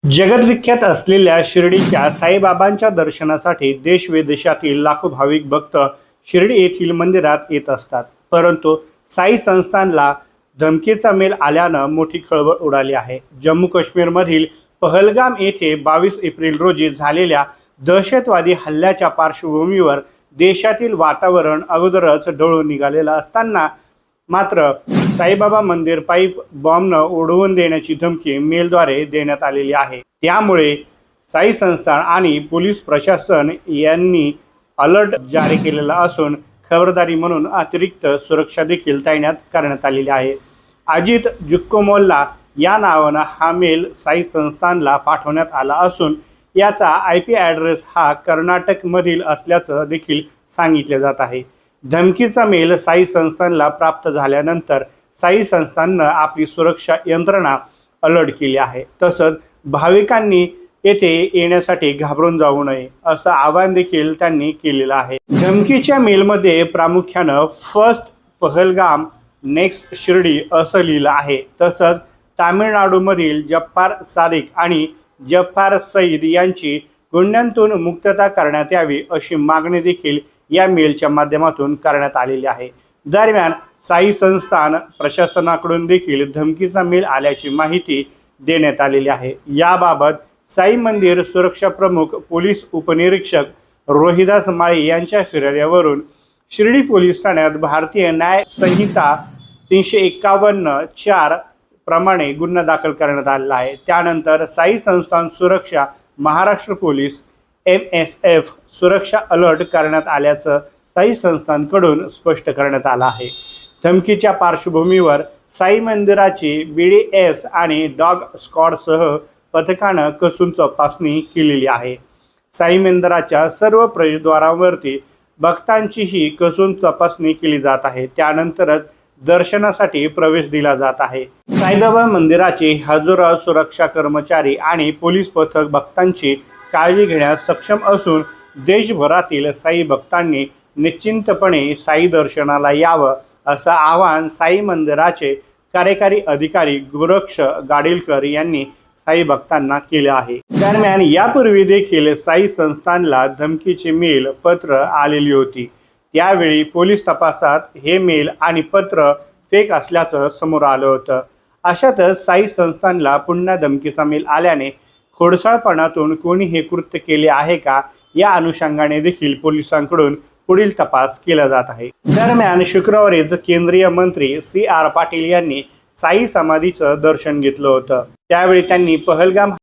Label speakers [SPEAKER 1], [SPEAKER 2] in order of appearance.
[SPEAKER 1] जगद्विख्यात असलेल्या शिर्डीच्या साईबाबांच्या दर्शनासाठी देश-विदेशातील लाखो भाविक भक्त शिर्डी येथील मंदिरात येत असतात. परंतु साई संस्थानला धमकीचा मेल आल्यानं मोठी खळबळ उडाली आहे. जम्मू काश्मीरमधील पहलगाम येथे 22 एप्रिल रोजी झालेल्या दहशतवादी हल्ल्याच्या पार्श्वभूमीवर देशातील वातावरण अगोदरच ढवळून निघालेलं असताना मात्र साईबाबा मंदिर पाईप बॉम्बनं उडवून देण्याची धमकी मेलद्वारे देण्यात आलेली आहे. त्यामुळे साई संस्थान आणि पोलीस प्रशासन यांनी अलर्ट जारी केलेला असून खबरदारी म्हणून अतिरिक्त सुरक्षा देखील तैनात करण्यात आलेली आहे. अजित जुक्कोमोल्ला या नावानं हा मेल साई संस्थानला पाठवण्यात आला असून याचा IP ॲड्रेस हा कर्नाटकमधील असल्याचं देखील सांगितले जात आहे. धमकीचा मेल साई संस्थानला प्राप्त झाल्यानंतर साई संस्थाननं आपली सुरक्षा यंत्रणा अलर्ट केली आहे. तसंच भाविकांनी येथे येण्यासाठी घाबरून जाऊ नये असं आवाहन देखील त्यांनी केलेलं आहे. धमकीच्या मेलमध्ये प्रामुख्यानं फर्स्ट पहलगाम नेक्स्ट शिर्डी असं लिहिलं आहे. तसंच तामिळनाडूमधील जब्बार सादिक आणि जब्बार सईद यांची गुन्ह्यांतून मुक्तता करण्यात यावी अशी मागणी देखील या मेलच्या माध्यमातून करण्यात आलेली आहे. दरम्यान साई संस्थान प्रशासनाकडून देखील धमकीचा मेल आल्याची माहिती देण्यात आलेली आहे. याबाबत साई मंदिर सुरक्षा प्रमुख पोलीस उपनिरीक्षक रोहिदास माळी यांच्या फिर्यादीवरून शिर्डी पोलीस ठाण्यात भारतीय न्याय संहिता 351(4) प्रमाणे गुन्हा दाखल करण्यात आलेला आहे. त्यानंतर साई संस्थान सुरक्षा महाराष्ट्र पोलीस MSF सुरक्षा अलर्ट करण्यात आल्याचं साई संस्थानकडून स्पष्ट करण्यात आलं आहे. धमकीच्या पार्श्वभूमीवर साई मंदिराची BDS आणि डॉग स्क्वॉडसह पथकानं कसून तपासणी केलेली आहे. साई मंदिराच्या सर्व प्रवेशद्वारांवरती भक्तांचीही कसून तपासणी केली जात आहे. त्यानंतरच दर्शनासाठी प्रवेश दिला जात आहे. साईबाबा मंदिराचे हजारो सुरक्षा कर्मचारी आणि पोलीस पथक भक्तांची काळजी घेण्यास सक्षम असून देशभरातील साई भक्तांनी निश्चिंतपणे साई दर्शनाला यावं असं आवाहन साई मंदिराचे कार्यकारी अधिकारी गोरक्ष गाडीलकर यांनी साई भक्तांना केले आहे. दरम्यान यापूर्वी देखील साई संस्थानला धमकीचे मेल पत्र आलेली होती. त्यावेळी पोलीस तपासात हे मेल आणि पत्र फेक असल्याचं समोर आलं होतं. अशातच साई संस्थानला पुन्हा धमकीचा मेल आल्याने खोडसाळपणातून कोणी हे कृत्य केले आहे का या अनुषंगाने देखील पोलिसांकडून पुढील तपास केला जात आहे. दरम्यान शुक्रवारीच केंद्रीय मंत्री CR पाटील यांनी साई समाधीचं दर्शन घेतलं होतं. त्यावेळी त्यांनी पहलगाम